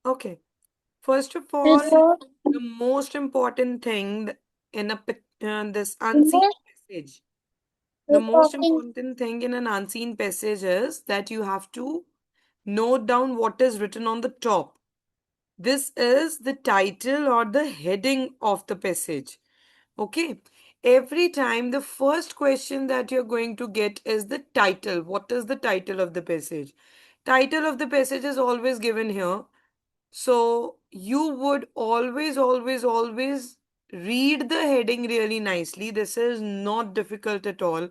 Okay. First of all, the most important thing in this unseen passage, the most important thing in an unseen passage is that you have to note down what is written on the top. This is the title or the heading of the passage. Okay. Every time the first question that you're going to get is the title. What is the title of the passage? Title of the passage is always given here. So you would always read the heading really nicely. This is not difficult at all.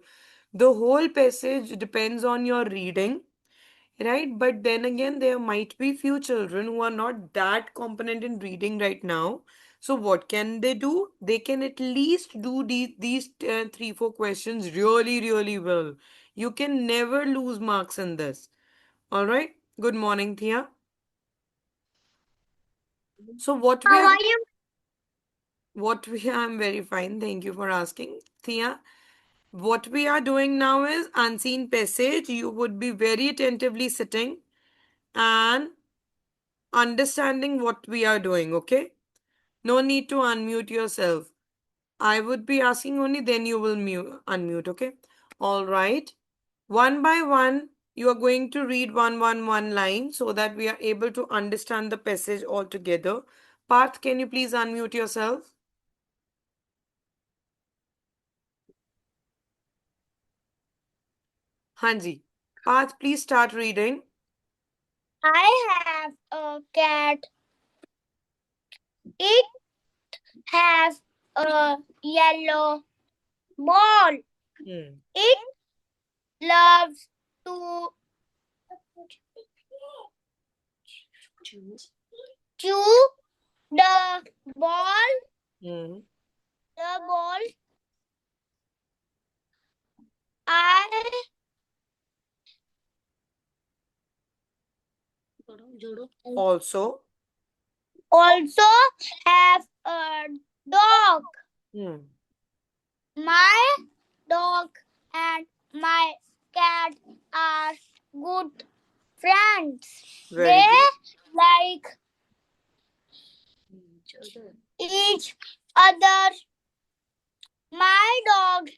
The whole passage depends on your reading, right? But then again, there might be few children who are not that competent in reading right now. So what can they do? They can at least do these 3, 4 questions really well. You can never lose marks in this. All right. Good morning, Thea. So How are you? I'm very fine. Thank you for asking, Thea. What we are doing now is unseen passage. You would be very attentively sitting and understanding what we are doing, okay? No need to unmute yourself. I would be asking only, then you will unmute, okay? All right. One by one, you are going to read one line so that we are able to understand the passage altogether. Parth, can you please unmute yourself? Hanji. Parth, please start reading. I have a cat. It has a yellow ball. Hmm. It loves to chew the ball. Hmm. The ball. I Also. also have a dog. Hmm. My dog and my cat are good friends. Very They good. like each other. My dog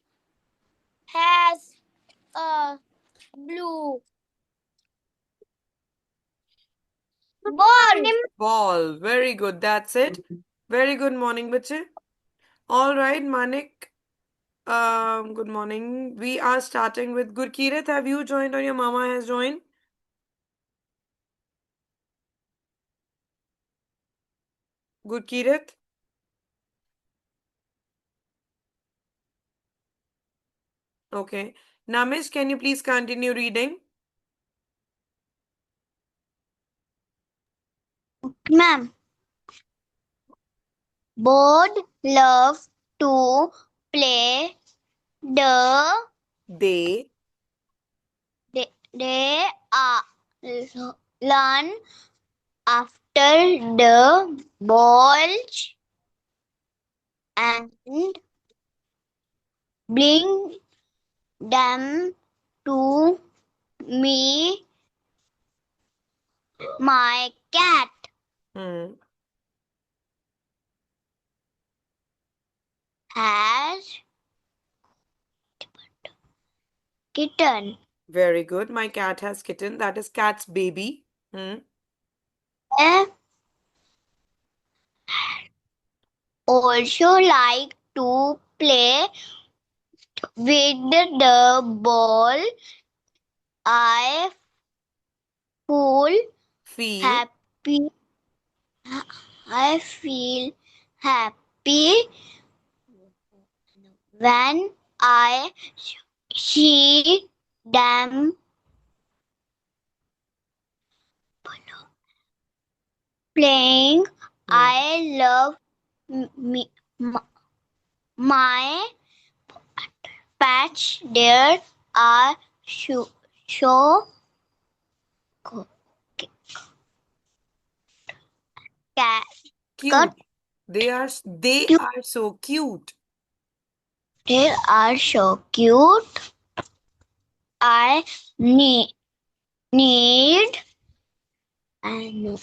has a blue ball. Ball. Very good. That's it. Very good morning, bache. All right, Manik. Good morning. We are starting with Gurkirat. Have you joined or your mama has joined? Gurkirat. Okay. Namish, can you please continue reading? Ma'am, bird love to play the They. they are learn after the balls and bring them to me. My cat Hmm. has kitten. Very good. My cat has kitten. That is cat's baby. Hmm. They also like to play with the ball. I feel Feel. happy. I feel happy when I see them playing. Hmm. I love me, my pets. There are so cat, cut. Cute. They Cute. are so cute. They are so cute. I need and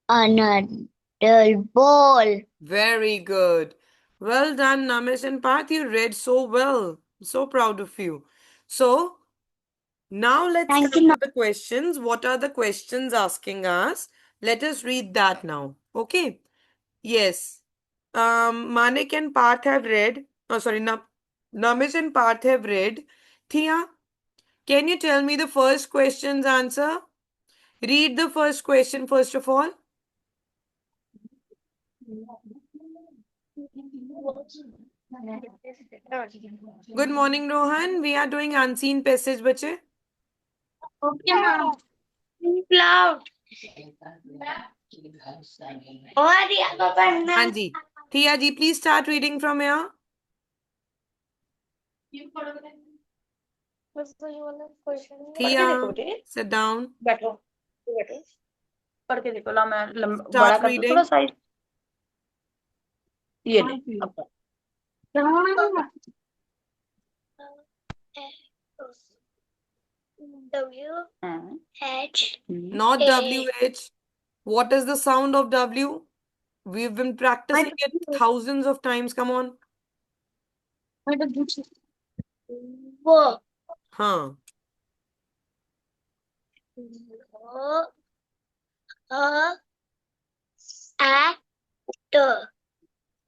Another ball. Very good. Well done, Namish and Path. You read so well. So proud of you. So, now let's Thank come you. to the questions. What are the questions asking us? Let us read that now. Okay. Yes. Manik and Parth have read. Oh, sorry. Namish and Parth have read. Thea, can you tell me the first question's answer? Read the first question first of all. Good morning, Rohan. We are doing unseen passage, bache. Okay, ma'am. Cloud. और यहाँ पर पढ़ना हाँ जी. Thea ji, please start reading from here. Thea, sit down. बैठो बैठो पढ़ के देखो ला मैं बड़ा Start कर दूं थोड़ा reading. साइज ये ले अब पढ़। W H Not WH. What is the sound of W? We've been practicing it thousands of times. Come on. W Huh. Actor.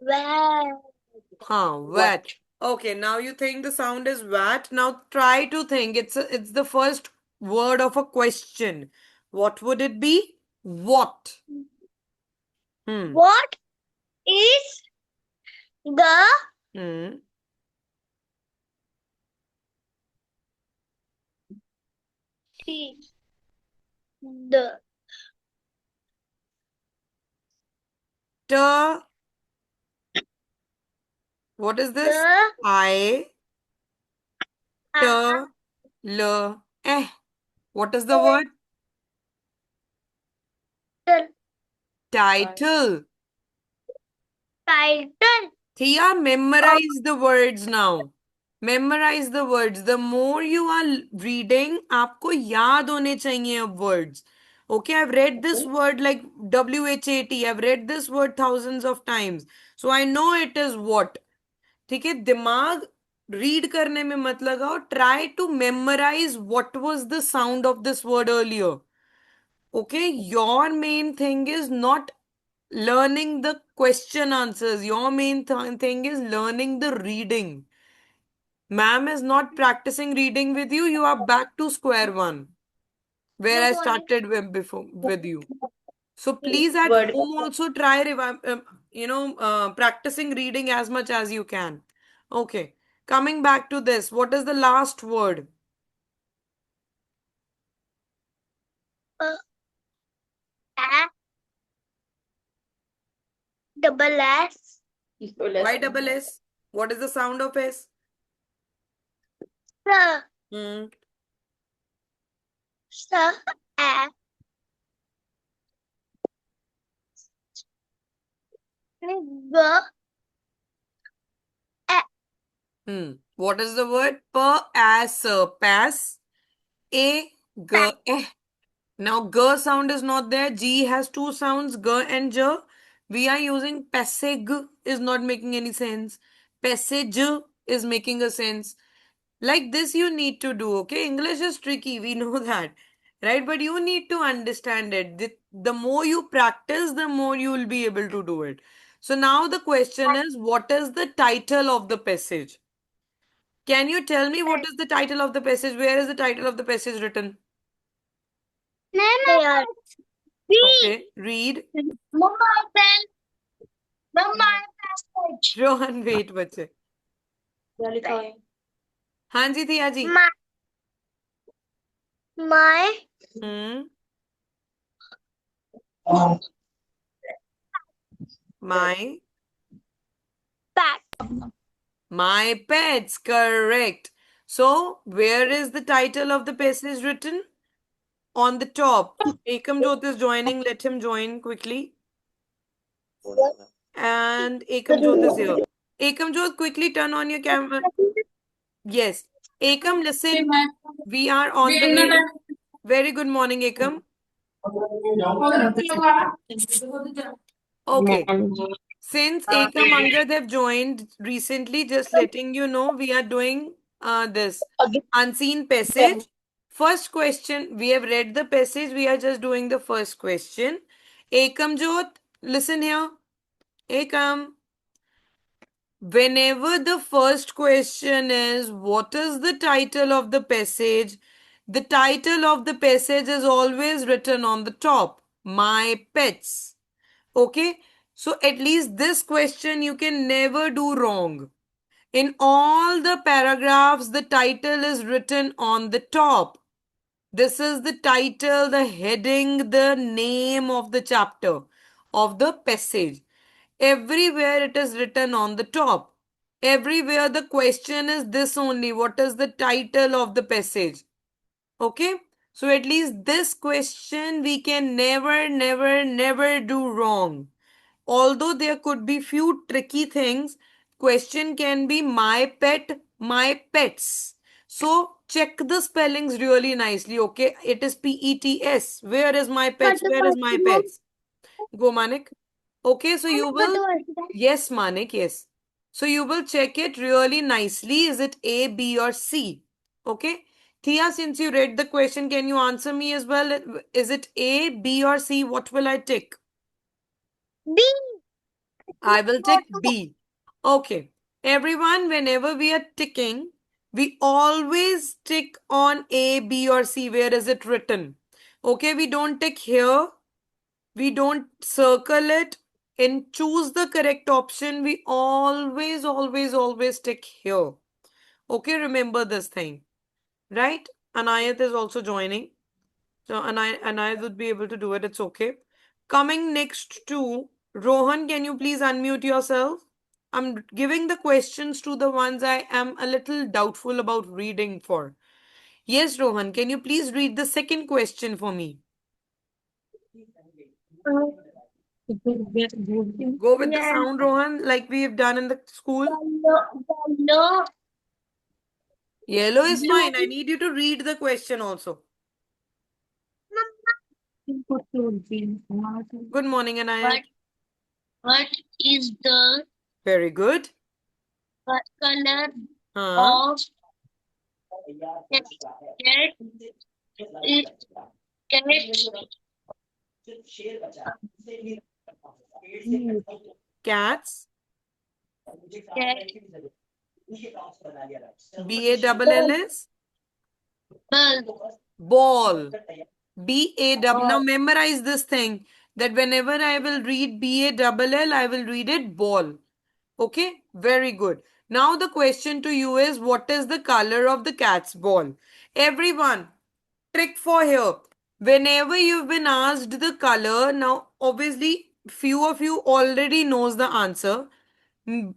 Well. Huh. Wet. Okay, now you think the sound is wet. Now try to think. It's the first word of a question. What would it be? What? What is the Hmm. the T. What is this? the I. T. L. Eh. What is the word? Title. title Thea, memorize the words now. Memorize the words. The more you are reading, आपको याद होने चाहिए अब words. Okay, I've read this word like WHAT. I've read this word thousands of times. So I know it is what. ठीक है, दिमाग read करने में मत लगाओ. Try to memorize what was the sound of this word earlier. Okay, your main thing is not learning the question answers. Your main thing is learning the reading. Ma'am is not practicing reading with you. You are back to square one, where I started with before with you. So please at Word home also try practicing reading as much as you can. Okay. Coming back to this, what is the last word? double S Why double S? What is the sound of S? S Hmm. S A G What is the word? Pass. Pass. A. G. Eh. Now, G sound is not there. G has two sounds, G and J. We are using passage is not making any sense. Passage is making a sense. Like this, you need to do, okay? English is tricky, we know that, right? But you need to understand it. The more you practice, the more you will be able to do it. So now the question is, what is the title of the passage? Can you tell me what is the title of the passage? Where is the title of the passage written? There. Okay, read. Rohan wait बच्चे. क्या लिखा है हाँ जी थिया जी. My hmm. My pet. my pets, correct. So where is the title of the passage written? On the top. Ekam Jyot is joining. Let him join quickly. And Ekam Jyot is here. Ekam Jyot, quickly turn on your camera. Yes. Ekam, listen. We are on the way. Very good morning, Ekam. Okay. Since Ekam Angad have joined recently, just letting you know, we are doing this unseen passage. First question, we have read the passage, we are just doing the first question. Ekam Jot, listen here. Ekam. Whenever the first question is, what is the title of the passage? The title of the passage is always written on the top. My pets. Okay, so at least this question you can never do wrong. In all the paragraphs, the title is written on the top. This is the title, the heading, the name of the chapter, of the passage. Everywhere it is written on the top. Everywhere the question is this only. What is the title of the passage? Okay, so at least this question we can never, never, never do wrong. Although there could be few tricky things, question can be my pet, my pets. So check the spellings really nicely. Okay, it is PETS. Where is my pets? Where is my pets? Go, Manik. Okay, so you will. Yes, Manik, yes. So you will check it really nicely. Is it A, B, or C? Okay. Thea, since you read the question, can you answer me as well? Is it A, B, or C? What will I tick? B. I will tick B. Okay. Everyone, whenever we are ticking, we always tick on A, B, or C. Where is it written? Okay, we don't tick here. We don't circle it. And choose the correct option. We always, always, always tick here. Okay, remember this thing. Right? Anayat is also joining. So Anayat would be able to do it. It's okay. Coming next to Rohan, can you please unmute yourself? I'm giving the questions to the ones I am a little doubtful about reading for. Yes, Rohan, can you please read the second question for me? Go with the sound, Rohan, like we have done in the school. Yellow. Yellow is fine. I need you to read the question also. Good morning, Anayat. What is the Very good. color Huh? of cat? Cat. Cats. Cat. BALLS. Ball. BAW. Now memorize this thing that whenever I will read BALL, I will read it ball. Okay, very good. Now the question to you is, what is the color of the cat's ball? Everyone, trick for here. Whenever you've been asked the color, now obviously few of you already knows the answer.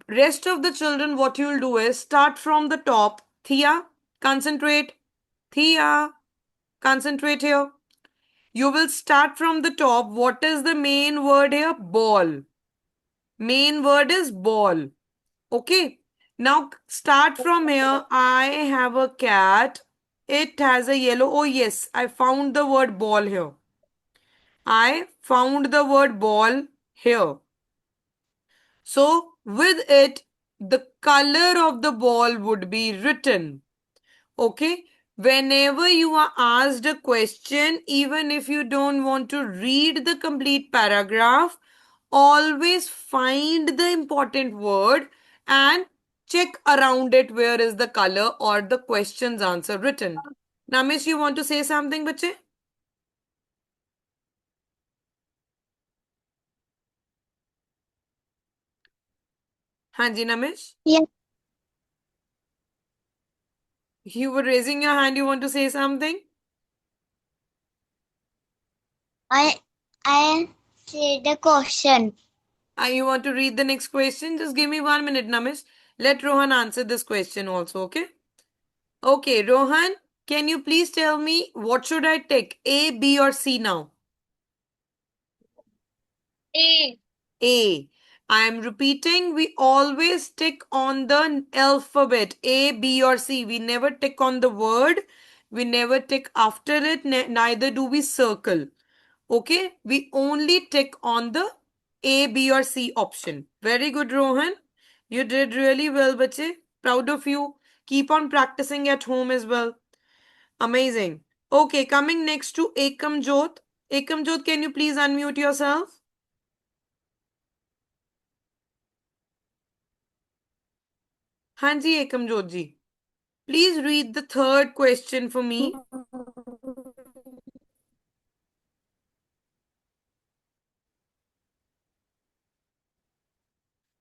Rest of the children, what you'll do is start from the top. Thea, concentrate. Thea, concentrate here. You will start from the top. What is the main word here? Ball. Main word is ball. Okay. Now start from here. I have a cat. It has a yellow. Oh, yes. I found the word ball here. I found the word ball here. So with it, the color of the ball would be written. Okay. Whenever you are asked a question, even if you don't want to read the complete paragraph, always find the important word and check around it where is the color or the question's answer written. Namish, you want to say something, bache? Hanji, Namish? Yes. You were raising your hand. You want to say something? I say the question. You want to read the next question? Just give me 1 minute, Namish. Let Rohan answer this question also, okay? Okay, Rohan, can you please tell me what should I take? A, B, or C now? A. A. I am repeating, we always tick on the alphabet A, B, or C. We never tick on the word. We never tick after it. Neither do we circle. Okay, we only tick on the A, B, or C option. Very good, Rohan. You did really well, bache. Proud of you. Keep on practicing at home as well. Amazing. Okay, coming next to Ekam Jot. Ekam Jot, can you please unmute yourself? Hanji Ekam Jot ji. Please read the third question for me.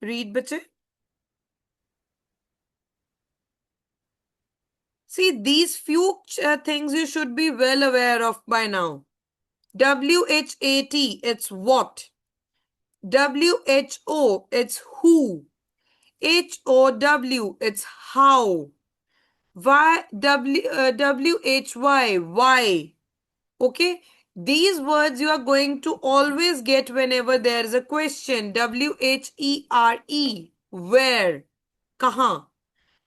Read, bache. See, these few things you should be well aware of by now. WHAT, it's what. WHO, it's who. HOW, it's how. WHY, why. Okay? These words you are going to always get whenever there is a question. WHERE, where, कहाँ.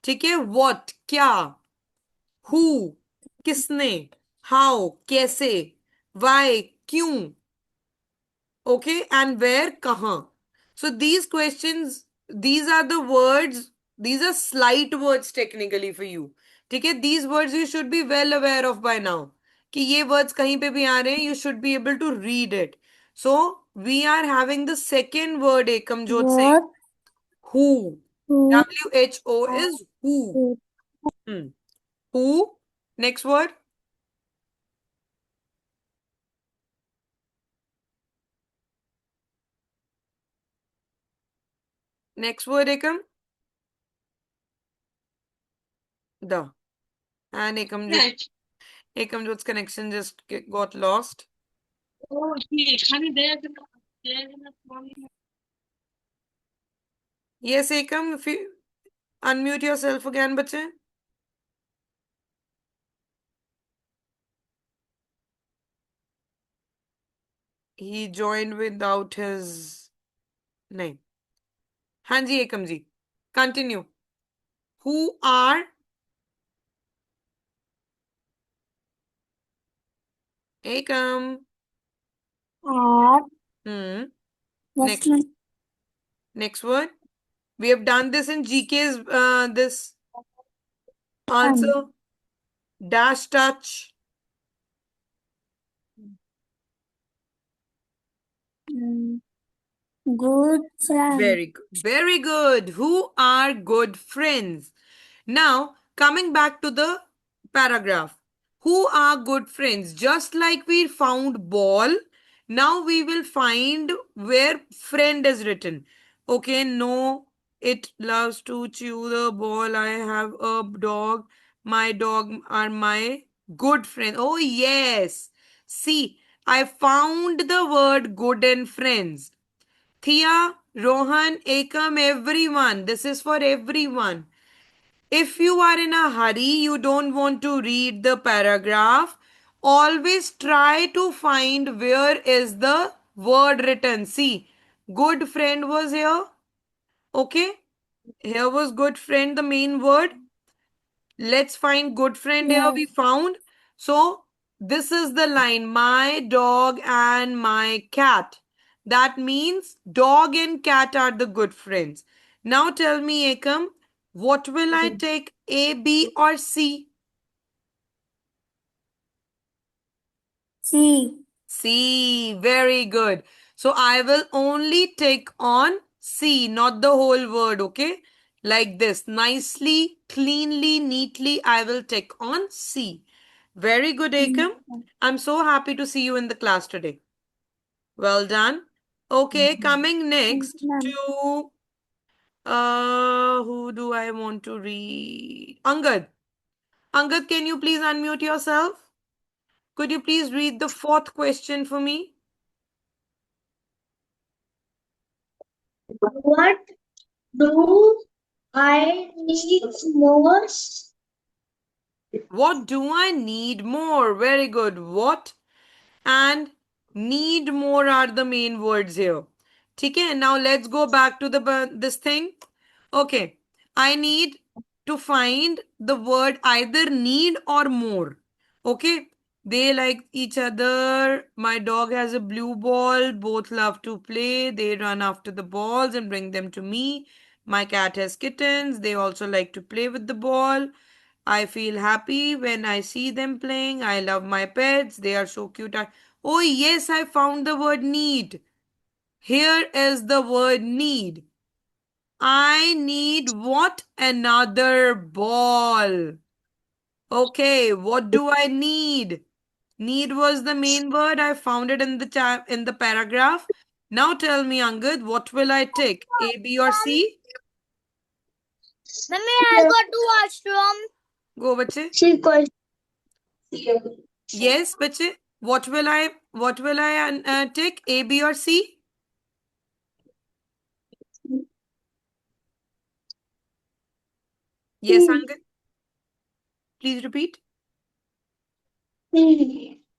ठीक है? What, क्या. Who, किसने. How, कैसे. Why, क्यों. Okay, and where, kahan. So these questions, these are the words, these are slight words technically for you. ठीक है, these words you should be well aware of by now. कि ये words कहीं पे भी आ रहे हैं, you should be able to read it. So we are having the second word, Ekam Jot saying who. WHO is who. Hmm. Who. Next word. Next word, Ekam. The. And Ekam Jot. Ekam Jot's connection just got lost. Yes, Ekam, if you unmute yourself again, bache. He joined without his name. Hanji Ekam ji. Continue. Who are Ekam? Are Hmm. Next. Next word. We have done this in GK's this answer. Dash touch. good friend. Very good. Very good. Who are good friends? Now, coming back to the paragraph. Who are good friends? Just like we found ball, now we will find where friend is written. Okay, no, it loves to chew the ball. I have a dog. My dog are my good friend. Oh, yes. See, I found the word good and friends. Thea, Rohan, Ekam, everyone. This is for everyone. If you are in a hurry, you don't want to read the paragraph, always try to find where is the word written. See, good friend was here. Okay. Here was good friend, the main word. Let's find good friend here. We found. So this is the line. My dog and my cat. That means dog and cat are the good friends. Now tell me, Ekam, what will I take? A, B, or C? C. C. Very good. So I will only take on C, not the whole word, okay? Like this. Nicely, cleanly, neatly, I will take on C. Very good, Ekam. I'm so happy to see you in the class today. Well done. Okay, coming next to who do I want to read? Angad. Angad, can you please unmute yourself? Could you please read the fourth question for me? What do I need most? What do I need more? Very good. What and need more are the main words here. Okay, now let's go back to the this thing. Okay, I need to find the word either need or more. Okay, They like each other. My dog has a blue ball. Both love to play. They run after the balls and bring them to me. My cat has kittens. They also like to play with the ball. I feel happy when I see them playing. I love my pets. They are so cute. Oh, yes, I found the word need. Here is the word need. I need what? Another ball. Okay, what do I need? Need was the main word. I found it in the paragraph. Now tell me, Angad, what will I tick? A, B, or C? Mummy, I got to washroom. Go, bache. She got Yes, bache. What will I tick? A, B, or C? Yes, Angad. Please repeat.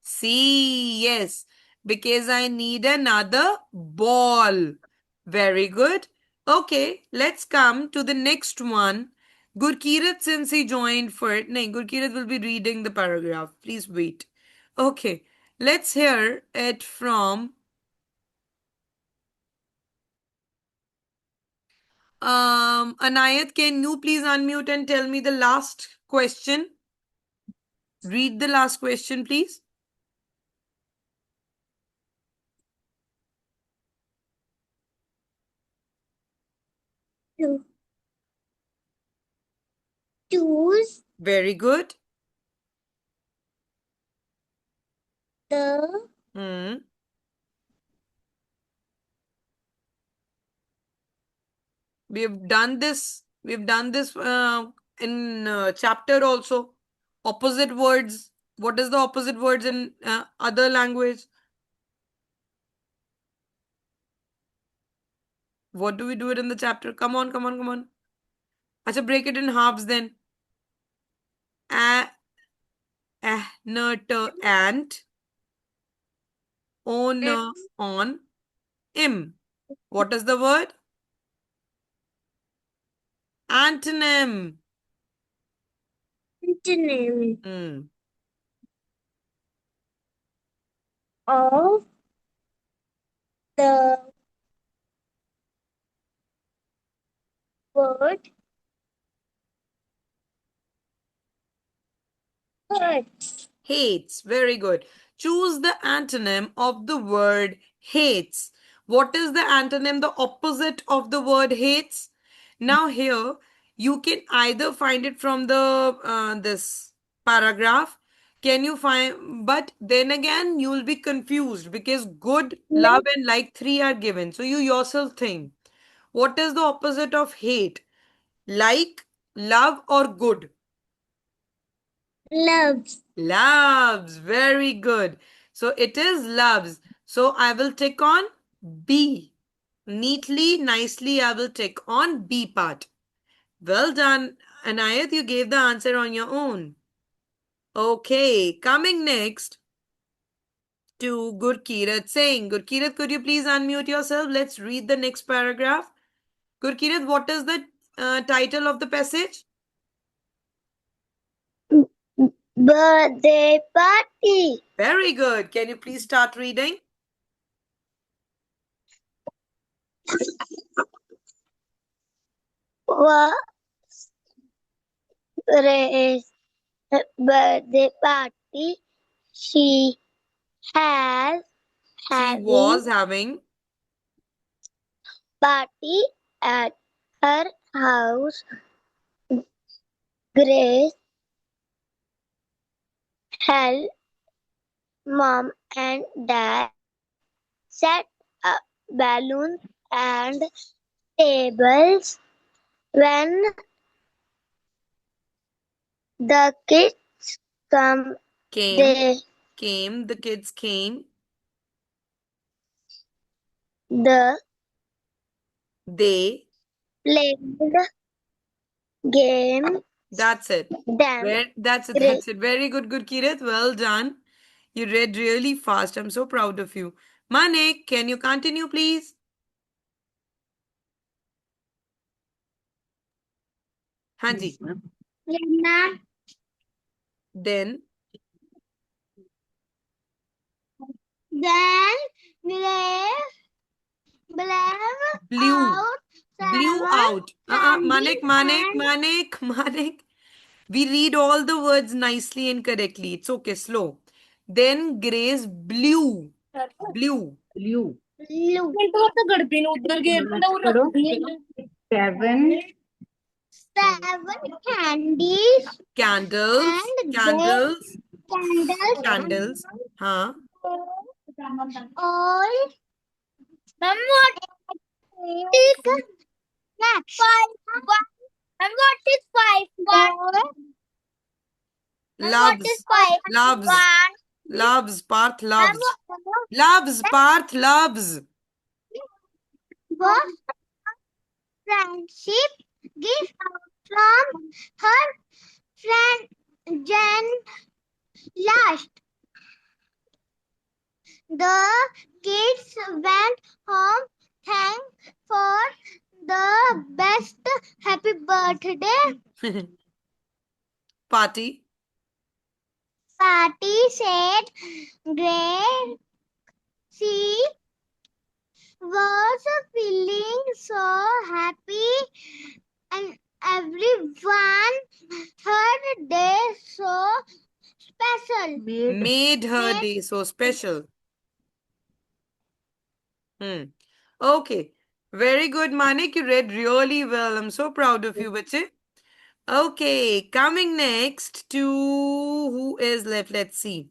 C, yes, because I need another ball. Very good. Okay, let's come to the next one. Gurkirat, since he joined first, no, Gurkirat will be reading the paragraph. Please wait. Okay, let's hear it from Anayat. Can you please unmute and tell me the last question? Read the last question, please. to choose Very good. the Hmm. We've done this in chapter also. Opposite words. What is the opposite words in other language? What do we do it in the chapter? Come on, come on, come on. Acha, break it in halves then. A, ant, on, on, im. What is the word? Antonym. antonym Hmm. of the word hurt. Hates. Very good. Choose the antonym of the word hates. What is the antonym, the opposite of the word hates? Now here you can either find it from the this paragraph. Can you find? But then again, you will be confused because good, love, and like three are given. So you yourself think, what is the opposite of hate? Like, love, or good? Loves. Loves. Very good. So it is loves. So I will tick on B. Neatly, nicely, I will tick on B part. Well done. Anayat, you gave the answer on your own. Okay, coming next to Gurkirat Singh. Gurkirat, could you please unmute yourself? Let's read the next paragraph. Gurkirat, what is the title of the passage? Birthday party. Very good. Can you please start reading? Was Ray's birthday party. She has She having was having. party at her house. Grace helped mom and dad set up balloons and tables. When the kids come, Came. they Came. The kids came. the They. played game. That's it. Then That's it. Grace That's it. Very good, good Kirit. Well done. You read really fast. I'm so proud of you. Manik, can you continue, please? Hanji. Lena Then Then blame Blew. out Blew seven out. Manik, candies and Manik. We read all the words nicely and correctly. It's okay, slow. Then Grace blew. Blew. Blue. blue. करो 7 Seven candies Candles. and Candles. candles Candles. Huh? all. Ma'am, what is next? Five. Ma'am, what is five? One. Ma'am, what Loves. is five? Loves. One. Loves. Parth Ma'am, loves. Loves. Parth loves. what friendship gift from her friend Jen last. The kids went home, thank for the best happy birthday Party. party, said Grace. She was feeling so happy and everyone her day so special. Made her Made- day so special. Okay. Very good, Manik. You read really well. I'm so proud of you, bache. Okay. Coming next to who is left? Let's see.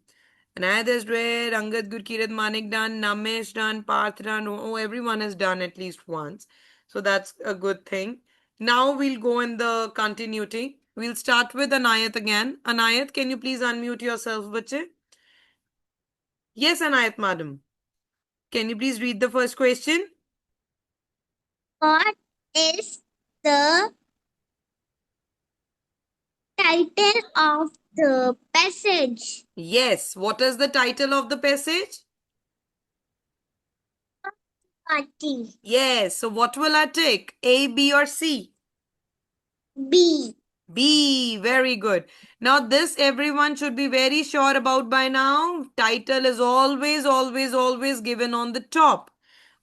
Anayat has read, Angad, Gurkirat, Manik done, Namesh done, Parth done. Oh, everyone has done at least once. So that's a good thing. Now we'll go in the continuity. We'll start with Anayat again. Anayat, can you please unmute yourself, bache? Yes, Anayat, madam. Can you please read the first question? What is the title of the passage? Yes. What is the title of the passage? Party. Yes. So what will I take? A, B, or C? B. B. Very good. Now this everyone should be very sure about by now. Title is always, always, always given on the top.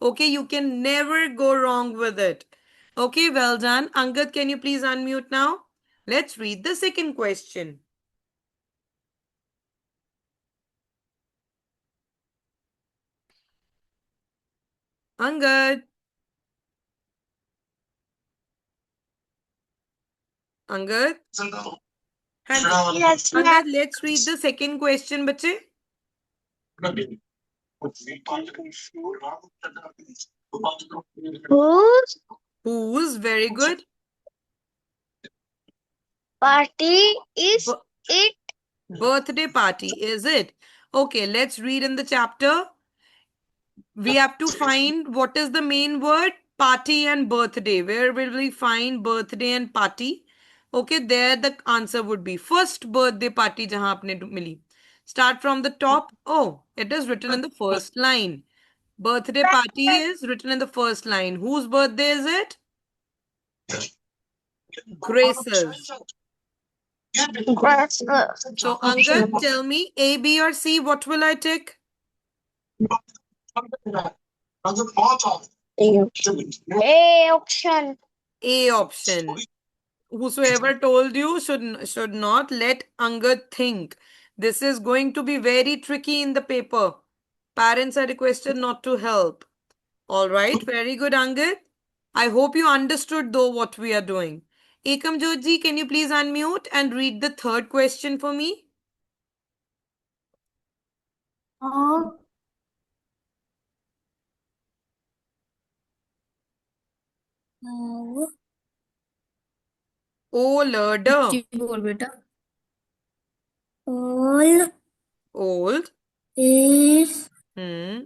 Okay. You can never go wrong with it. Okay. Well done. Angad, can you please unmute now? Let's read the second question. Angad. Angad. Hands up. Yes, Angad, let's read the second question, bache. Whose Whose? Very good. party is Bu- it? Birthday party, is it? Okay, let's read in the chapter. We have to find what is the main word? Party and birthday. Where will we find birthday and party? Okay, there the answer would be first birthday party jahan apne mili. Start from the top. Oh, it is written in the first line. Birthday party is written in the first line. Whose birthday is it? Grace's. So, Angad, tell me A, B, or C, what will I take? A option. A option. Whosoever told you should not let Angad think. This is going to be very tricky in the paper. Parents are requested not to help. All right, very good, Angad. I hope you understood though what we are doing. Ekam Joji, can you please unmute and read the third question for me? Older. बोल बेटा all Old. is Hmm.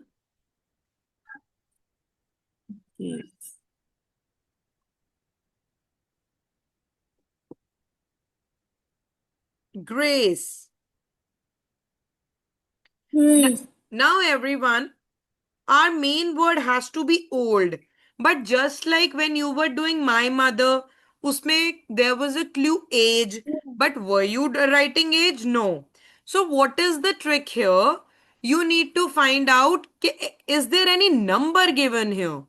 Grace. is Now, everyone, our main word has to be old. But just like when you were doing my mother, usme there was a clue age. But were you writing age? No. So what is the trick here? you need to find out is there any number given here?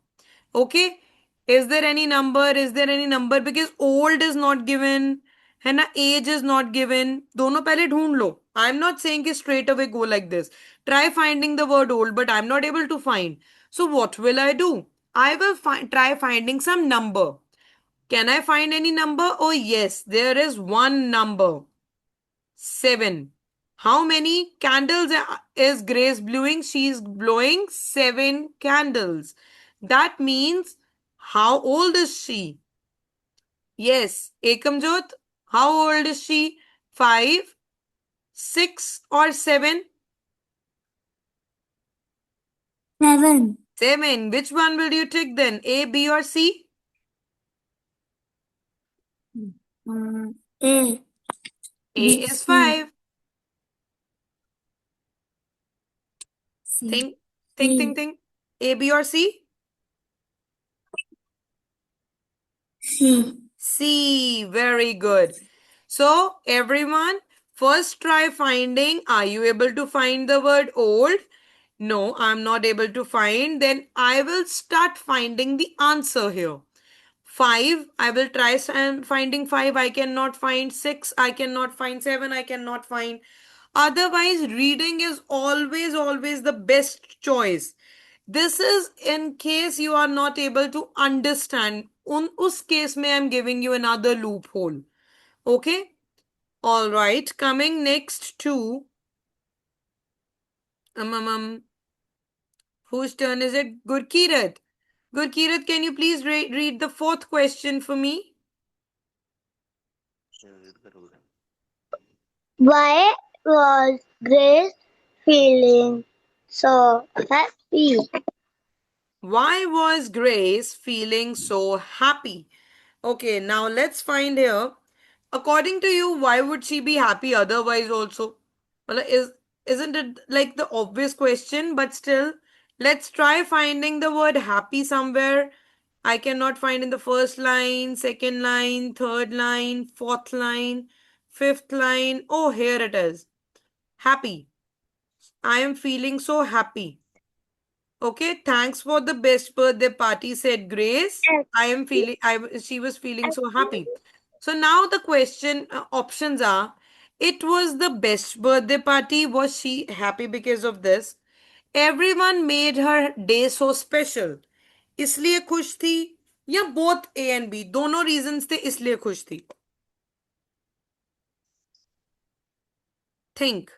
Okay, is there any number? Is there any number? Because old is not given, है ना, age is not given. दोनों पहले ढूंढ लो. I'm not saying कि straight away go like this. Try finding the word old, but I'm not able to find. So what will I do? I will try finding some number. Can I find any number? Oh yes, there is one number. 7. How many candles is Grace blowing? She is blowing 7 candles. That means, how old is she? Yes, Ekamjot, how old is she? 5, 6 or 7? 7. 7. Which one will you take then? A, B or C? A. A is 5. C. Think. A, B or C? C. C. Very good. So, everyone, first try finding. Are you able to find the word old? No, I'm not able to find. Then I will start finding the answer here. 5, I will try finding 5. I cannot find 6. I cannot find 7. I cannot find. Otherwise, reading is always the best choice. This is in case you are not able to understand. Us case mein I'm giving you another loophole. Okay? All right. Coming next to whose turn is it? Gurkirat. Gurkirat, can you please read the 4th question for me? Why was Grace feeling so happy? Why was Grace feeling so happy? Okay, now let's find here. According to you, why would she be happy otherwise also? Well, isn't it like the obvious question? But still, let's try finding the word happy somewhere. I cannot find in the first line, second line, third line, fourth line, fifth line. Oh, here it is. Happy. I am feeling so happy. Okay, thanks for the best birthday party, said Grace. She was feeling so happy. So now the question options are, it was the best birthday party. Was she happy because of this? Everyone made her day so special. इसलिए खुश थी या both A and B दोनों reasons थे इसलिए खुश थी. Think.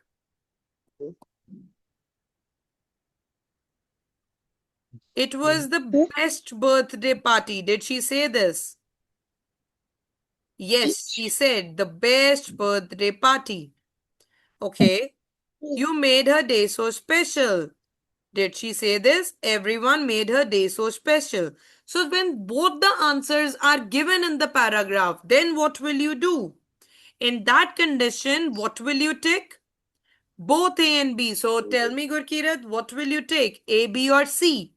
It was the best birthday party. Did she say this? Yes, she said the best birthday party. Okay. You made her day so special. Did she say this? Everyone made her day so special. So when both the answers are given in the paragraph, then what will you do? In that condition, what will you take? Both A and B. So tell me, Gurkirat, what will you take? A, B or C?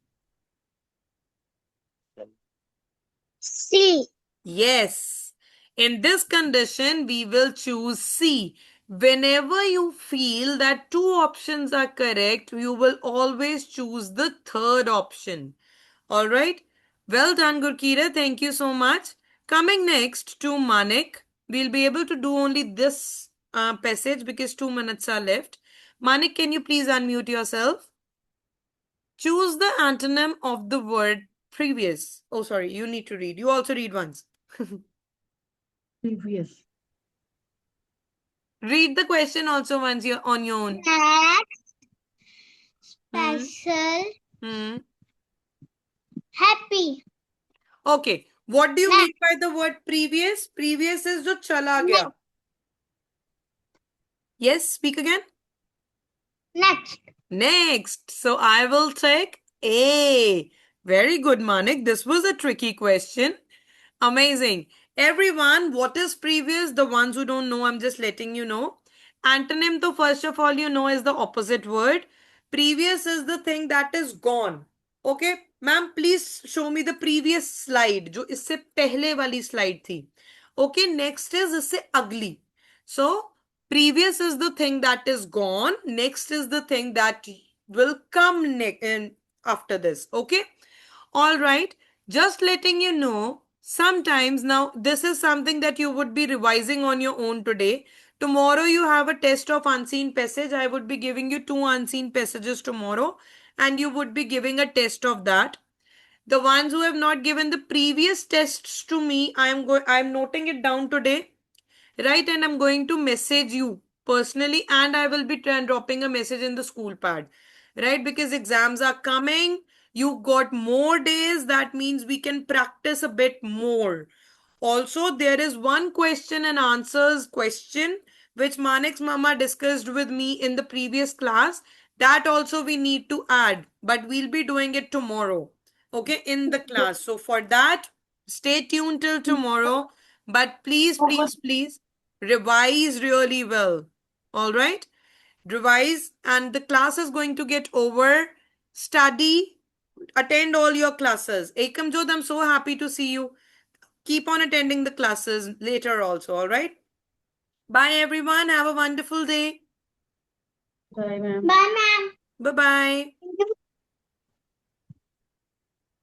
C. Yes. In this condition, we will choose C. Whenever you feel that two options are correct, you will always choose the third option. All right. Well done, Gurkira. Thank you so much. Coming next to Manik, we'll be able to do only this passage because 2 minutes are left. Manik, can you please unmute yourself? Choose the antonym of the word previous. Oh, sorry, you need to read. You also read once. Previous. Read the question also once you're on your own. Next. Hmm. Special. Hmm. Happy. Okay. What do you mean by the word previous? Previous is jo chala gaya. Yes, speak again. Next. Next. So I will take A. Very good, Manik. This was a tricky question. Amazing. Everyone, what is previous? The ones who don't know, I'm just letting you know. Antonym, to first of all, you know, is the opposite word. Previous is the thing that is gone. Okay, ma'am, please show me the previous slide, जो इससे पहले वाली slide थी. Okay, next is इससे अगली. So, Previous is the thing that is gone. Next is the thing that will come in after this. Okay. All right. Just letting you know, sometimes now this is something that you would be revising on your own today. Tomorrow you have a test of unseen passage. I would be giving you 2 unseen passages tomorrow, and you would be giving a test of that. The ones who have not given the previous tests to me, I am noting it down today, right? And I'm going to message you personally, and I will be dropping a message in the school pad, right? Because exams are coming. You got more days. That means we can practice a bit more. Also, there is one question and answers question which Manik's mama discussed with me in the previous class. That also we need to add, but we'll be doing it tomorrow, okay, in the class. So for that, stay tuned till tomorrow. But please revise really well. All right? Revise, and the class is going to get over. Study, attend all your classes. Ekam Jod, I'm so happy to see you. Keep on attending the classes later also, all right? Bye, everyone. Have a wonderful day. Bye, ma'am. Bye, ma'am. Bye-bye.